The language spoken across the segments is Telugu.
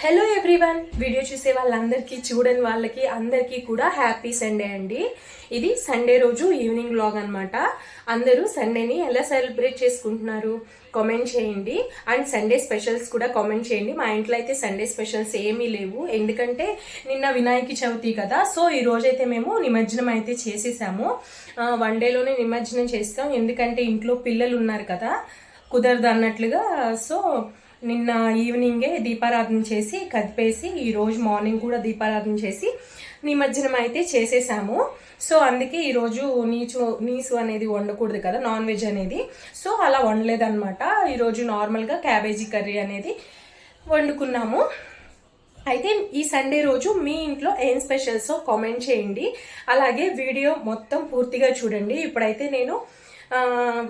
హలో ఎవ్రీవన్, వీడియో చూసే వాళ్ళందరికీ చూడని వాళ్ళకి అందరికీ కూడా హ్యాపీ సండే అండి. ఇది సండే రోజు ఈవినింగ్ వ్లాగ్ అనమాట. అందరూ సండేని ఎలా సెలబ్రేట్ చేసుకుంటున్నారు కామెంట్ చేయండి. అండ్ సండే స్పెషల్స్ కూడా కామెంట్ చేయండి. మా ఇంట్లో అయితే సండే స్పెషల్స్ ఏమీ లేవు, ఎందుకంటే నిన్న వినాయక చవితి కదా. సో ఈ రోజైతే మేము నిమజ్జనం అయితే చేసేసాము. వన్ డేలోనే నిమజ్జనం చేస్తాం, ఎందుకంటే ఇంట్లో పిల్లలు ఉన్నారు కదా, కుదరదు అన్నట్లుగా. సో నిన్న ఈవినింగే దీపారాధన చేసి కదిపేసి ఈరోజు మార్నింగ్ కూడా దీపారాధన చేసి నిమజ్జనం అయితే చేసేసాము. సో అందుకే ఈరోజు నీసు అనేది వండకూడదు కదా, నాన్ వెజ్ అనేది. సో అలా వండలేదన్నమాట. ఈరోజు నార్మల్గా క్యాబేజీ కర్రీ అనేది వండుకున్నాము. అయితే ఈ సండే రోజు మీ ఇంట్లో ఏం స్పెషల్సో కామెంట్ చేయండి. అలాగే వీడియో మొత్తం పూర్తిగా చూడండి. ఇప్పుడైతే నేను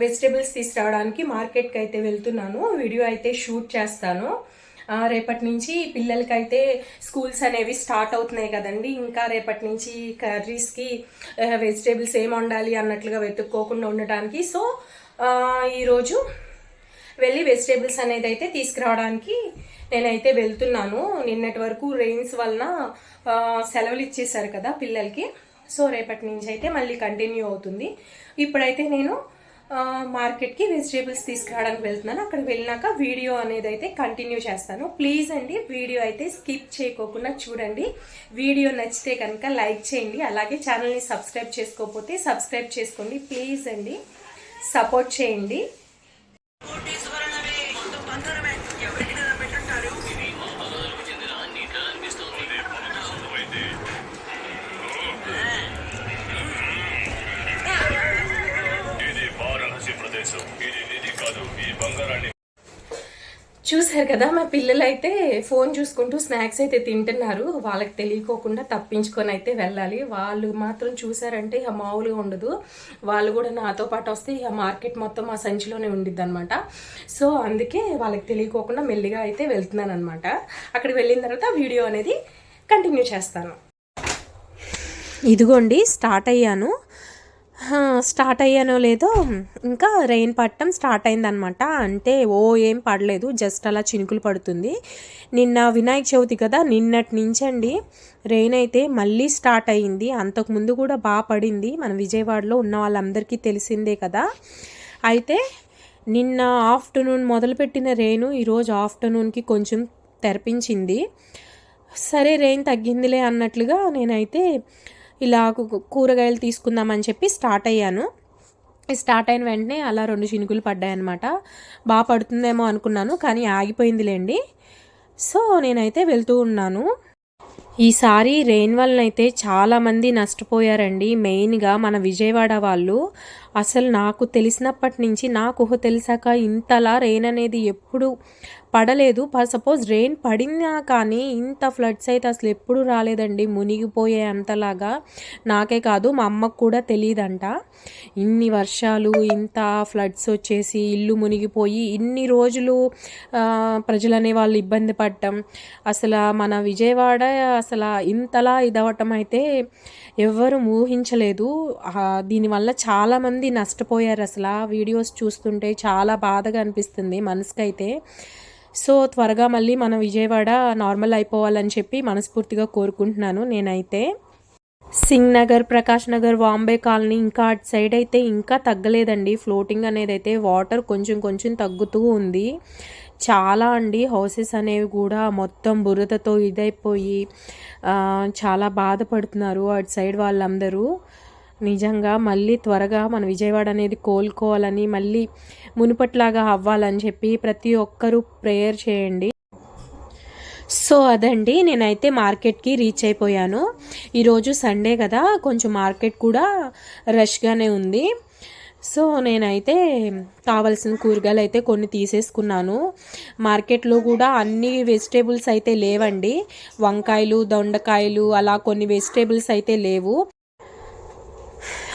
వెజిటేబుల్స్ తీసుకురావడానికి మార్కెట్కి అయితే వెళ్తున్నాను. వీడియో అయితే షూట్ చేస్తాను. రేపటి నుంచి పిల్లలకైతే స్కూల్స్ అనేవి స్టార్ట్ అవుతున్నాయి కదండి. ఇంకా రేపటి నుంచి కర్రీస్కి వెజిటేబుల్స్ ఏం వండాలి అన్నట్లుగా వెతుక్కోకుండా ఉండటానికి. సో ఈరోజు వెళ్ళి వెజిటేబుల్స్ అనేది అయితే తీసుకురావడానికి నేనైతే వెళ్తున్నాను. నిన్నటి వరకు రెయిన్స్ వలన సెలవులు ఇచ్చేసారు కదా పిల్లలకి. సో రేపటి నుంచి అయితే మళ్ళీ కంటిన్యూ అవుతుంది. ఇప్పుడైతే నేను మార్కెట్కి వెజిటేబుల్స్ తీసుకురావడానికి వెళ్తున్నాను. అక్కడికి వెళ్ళినాక వీడియో అనేది అయితే కంటిన్యూ చేస్తాను. ప్లీజ్ అండి, వీడియో అయితే స్కిప్ చేయకోకుండా చూడండి. వీడియో నచ్చితే కనుక లైక్ చేయండి. అలాగే ఛానల్ని సబ్స్క్రైబ్ చేసుకోకపోతే సబ్స్క్రైబ్ చేసుకోండి. ప్లీజ్ అండి, సపోర్ట్ చేయండి. చూసారు కదా, మా పిల్లలు అయితే ఫోన్ చూసుకుంటూ స్నాక్స్ అయితే తింటున్నారు. వాళ్ళకి తెలియకోకుండా తప్పించుకొని అయితే వెళ్ళాలి. వాళ్ళు మాత్రం చూసారంటే ఇక మామూలుగా ఉండదు. వాళ్ళు కూడా నాతో పాటు వస్తే ఇక మార్కెట్ మొత్తం ఆ సంచిలోనే ఉండిద్ది అనమాట. సో అందుకే వాళ్ళకి తెలియకోకుండా మెల్లిగా అయితే వెళ్తున్నాను అనమాట. అక్కడికి వెళ్ళిన తర్వాత వీడియో అనేది కంటిన్యూ చేస్తాను. ఇదిగోండి, స్టార్ట్ అయ్యానో లేదో ఇంకా రెయిన్ పడటం స్టార్ట్ అయిందనమాట. అంటే ఏం పడలేదు, జస్ట్ అలా చినుకులు పడుతుంది. నిన్న వినాయక చవితి కదా, నిన్నటి నుంచండి రెయిన్ అయితే మళ్ళీ స్టార్ట్ అయ్యింది. అంతకుముందు కూడా బాగా పడింది, మన విజయవాడలో ఉన్న వాళ్ళందరికీ తెలిసిందే కదా. అయితే నిన్న ఆఫ్టర్నూన్ మొదలుపెట్టిన రెయిన్ ఈరోజు ఆఫ్టర్నూన్కి కొంచెం తెరపించింది. సరే రెయిన్ తగ్గిందిలే అన్నట్లుగా నేనైతే ఇలా కూరగాయలు తీసుకుందామని చెప్పి స్టార్ట్ అయ్యాను. స్టార్ట్ అయిన వెంటనే అలా 2 చినుకులు పడ్డాయన్నమాట. బాగా పడుతుందేమో అనుకున్నాను, కానీ ఆగిపోయిందిలేండి. సో నేనైతే వెళ్తూ ఉన్నాను. ఈసారి రెయిన్ వలన అయితే చాలామంది నష్టపోయారండి. మెయిన్గా మన విజయవాడ వాళ్ళు. అసలు నాకు తెలిసినప్పటి నుంచి, నాకు ఊహ తెలిసాక ఇంతలా రెయిన్ అనేది ఎప్పుడు పడలేదు. సపోజ్ రెయిన్ పడినా కానీ ఇంత ఫ్లడ్స్ అయితే అసలు ఎప్పుడు రాలేదండి. మునిగిపోయే అంతలాగా. నాకే కాదు, మా అమ్మకు కూడా తెలియదంట. ఇన్ని వర్షాలు, ఇంత ఫ్లడ్స్ వచ్చేసి ఇల్లు మునిగిపోయి ఇన్ని రోజులు ప్రజలు అనే వాళ్ళు ఇబ్బంది పడటం, అసలు మన విజయవాడ అసలు ఇంతలా ఇదవటం అయితే ఎవ్వరూ ఊహించలేదు. దీనివల్ల చాలామంది నష్టపోయారు. అసలు వీడియోస్ చూస్తుంటే చాలా బాధగా అనిపిస్తుంది మనసుకైతే. సో త్వరగా మళ్ళీ మన విజయవాడ నార్మల్ అయిపోవాలని చెప్పి మనస్ఫూర్తిగా కోరుకుంటున్నాను నేనైతే. సింగ్ నగర్, ప్రకాష్ నగర్, వాంబే కాలనీ ఇంకా అటు సైడ్ అయితే ఇంకా తగ్గలేదండి. ఫ్లోటింగ్ అనేది అయితే వాటర్ కొంచెం కొంచెం తగ్గుతూ ఉంది. చాలా అండి, హౌసెస్ అనేవి కూడా మొత్తం బురదతో ఇదైపోయి చాలా బాధపడుతున్నారు అటు సైడ్ వాళ్ళందరూ. నిజంగా మళ్ళీ త్వరగా మన విజయవాడ అనేది కోలుకోవాలని, మళ్ళీ మునుపట్లాగా అవ్వాలని చెప్పి ప్రతి ఒక్కరూ ప్రేయర్ చేయండి. సో అదండి, నేనైతే మార్కెట్కి రీచ్ అయిపోయాను. ఈరోజు సండే కదా, కొంచెం మార్కెట్ కూడా రష్గానే ఉంది. సో నేనైతే కావాల్సిన కూరగాయలు అయితే కొన్ని తీసేసుకున్నాను. మార్కెట్లో కూడా అన్ని వెజిటేబుల్స్ అయితే లేవండి. వంకాయలు, దొండకాయలు అలా కొన్ని వెజిటేబుల్స్ అయితే లేవు.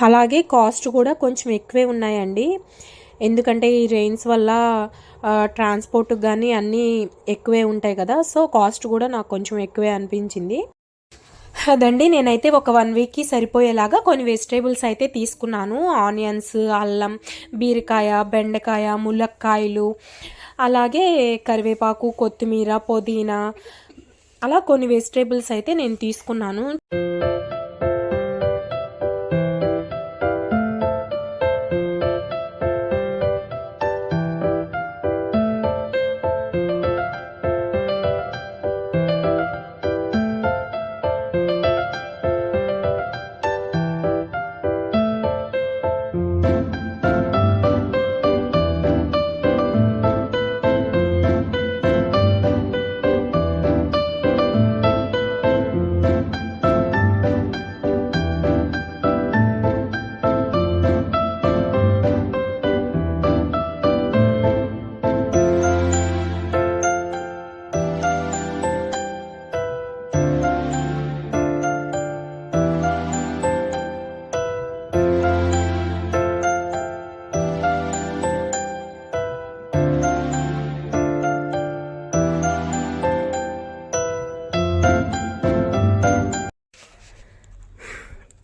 అలాగే కాస్ట్ కూడా కొంచెం ఎక్కువే ఉన్నాయండి. ఎందుకంటే ఈ రెయిన్స్ వల్ల ట్రాన్స్పోర్ట్కి కానీ అన్నీ ఎక్కువే ఉంటాయి కదా. సో కాస్ట్ కూడా నాకు కొంచెం ఎక్కువే అనిపించింది. అదండి, నేనైతే ఒక 1 వీక్కి సరిపోయేలాగా కొన్ని వెజిటేబుల్స్ అయితే తీసుకున్నాను. ఆనియన్స్, అల్లం, బీరకాయ, బెండకాయ, ములక్కాయలు, అలాగే కరివేపాకు, కొత్తిమీర, పుదీనా, అలా కొన్ని వెజిటేబుల్స్ అయితే నేను తీసుకున్నాను.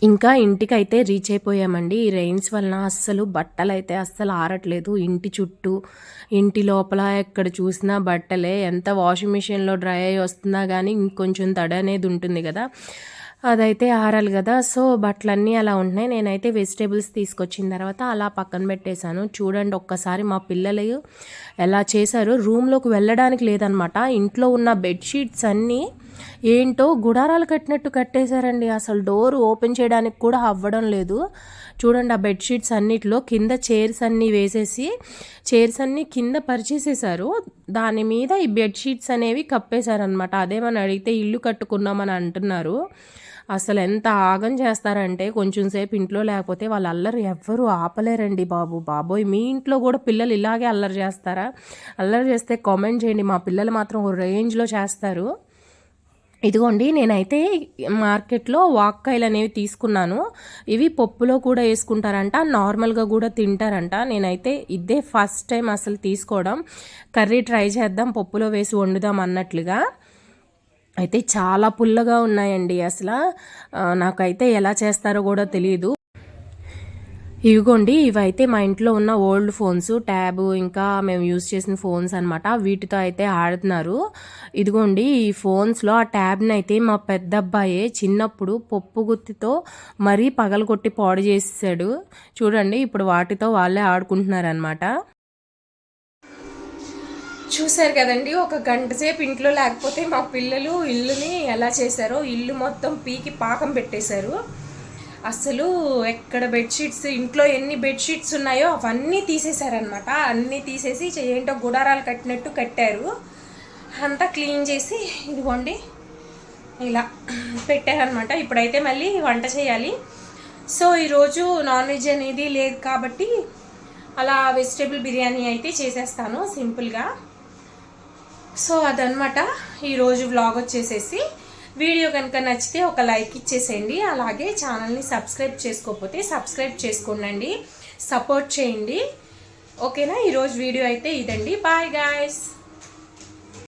ఇంకా ఇంటికైతే రీచ్ అయిపోయామండి. ఈ రెయిన్స్ వలన అస్సలు బట్టలైతే అస్సలు ఆరట్లేదు. ఇంటి చుట్టూ, ఇంటి లోపల ఎక్కడ చూసినా బట్టలే. ఎంత వాషింగ్ మిషన్లో డ్రై అయ్యి వస్తున్నా కానీ ఇంకొంచెం తడి అనేది ఉంటుంది కదా, అదైతే ఆరాలి కదా. సో బట్టలన్నీ అలా ఉంటున్నాయి. నేనైతే వెజిటేబుల్స్ తీసుకొచ్చిన తర్వాత అలా పక్కన పెట్టేశాను. చూడండి ఒక్కసారి మా పిల్లలు ఎలా చేశారు. రూమ్లోకి వెళ్ళడానికి లేదనమాట. ఇంట్లో ఉన్న బెడ్షీట్స్ అన్నీ ఏంటో గుడారాలు కట్టినట్టు కట్టేశారండి. అసలు డోర్ ఓపెన్ చేయడానికి కూడా అవ్వడం లేదు. చూడండి ఆ బెడ్షీట్స్ అన్నిటిలో కింద చైర్స్ అన్నీ వేసేసి చైర్స్ అన్నీ కింద పరిచేసేసారు. దాని మీద ఈ బెడ్షీట్స్ అనేవి కప్పేశారనమాట. అదేమని అడిగితే ఇల్లు కట్టుకున్నామని అంటున్నారు. అసలు ఎంత ఆగం చేస్తారంటే కొంచెం సేపు ఇంట్లో లేకపోతే వాళ్ళ అల్లరి ఎవ్వరూ ఆపలేరండి బాబోయ్. మీ ఇంట్లో కూడా పిల్లలు ఇలాగే అల్లరి చేస్తారా? అల్లరి చేస్తే కామెంట్ చేయండి. మా పిల్లలు మాత్రం ఒక రేంజ్లో చేస్తారు. ఇదిగోండి నేనైతే మార్కెట్లో వాక్కాయలు అనేవి తీసుకున్నాను. ఇవి పప్పులో కూడా వేసుకుంటారంట, నార్మల్గా కూడా తింటారంట. నేనైతే ఇదే ఫస్ట్ టైం అసలు తీసుకోవడం. కర్రీ ట్రై చేద్దాం, పప్పులో వేసి వండుదాం అన్నట్లుగా. అయితే చాలా పుల్లగా ఉన్నాయండి. అసలు నాకైతే ఎలా చేస్తారో కూడా తెలియదు. ఇవిగోండి ఇవైతే మా ఇంట్లో ఉన్న ఓల్డ్ ఫోన్స్, ట్యాబ్, ఇంకా మేము యూజ్ చేసిన ఫోన్స్ అనమాట. వీటితో అయితే ఆడుతున్నారు. ఇదిగోండి ఈ ఫోన్స్లో ఆ ట్యాబ్ని అయితే మా పెద్ద అబ్బాయే చిన్నప్పుడు పప్పు గుత్తితో మరీ పగలగొట్టి పాడు చేసాడు. చూడండి ఇప్పుడు వాటితో వాళ్ళే ఆడుకుంటున్నారనమాట. చూశారు కదండి, ఒక గంట సేపు ఇంట్లో లేకపోతే మా పిల్లలు ఇల్లుని ఎలా చేశారో. ఇల్లు మొత్తం పీకి పాకం పెట్టేశారు. అసలు ఎక్కడ బెడ్షీట్స్, ఇంట్లో ఎన్ని బెడ్షీట్స్ ఉన్నాయో అవన్నీ తీసేశారనమాట. అన్నీ తీసేసి ఏంటో గుడారాలు కట్టినట్టు కట్టారు. అంతా క్లీన్ చేసి ఇదిగోండి ఇలా పెట్టారనమాట. ఇప్పుడైతే మళ్ళీ వంట చేయాలి. సో ఈరోజు నాన్ వెజ్ అనేది లేదు కాబట్టి అలా వెజిటేబుల్ బిర్యానీ అయితే చేసేస్తాను సింపుల్గా. సో అదనమాట ఈరోజు వ్లాగ్ వచ్చేసేసి. వీడియో కనుక నచ్చితే ఒక లైక్ ఇచ్చేసేయండి. అలాగే ఛానల్ని సబ్స్క్రైబ్ చేసుకోకపోతే సబ్స్క్రైబ్ చేసుకోండి, సపోర్ట్ చేయండి. ఓకేనా? ఈరోజు వీడియో అయితే ఇదండి. Bye guys.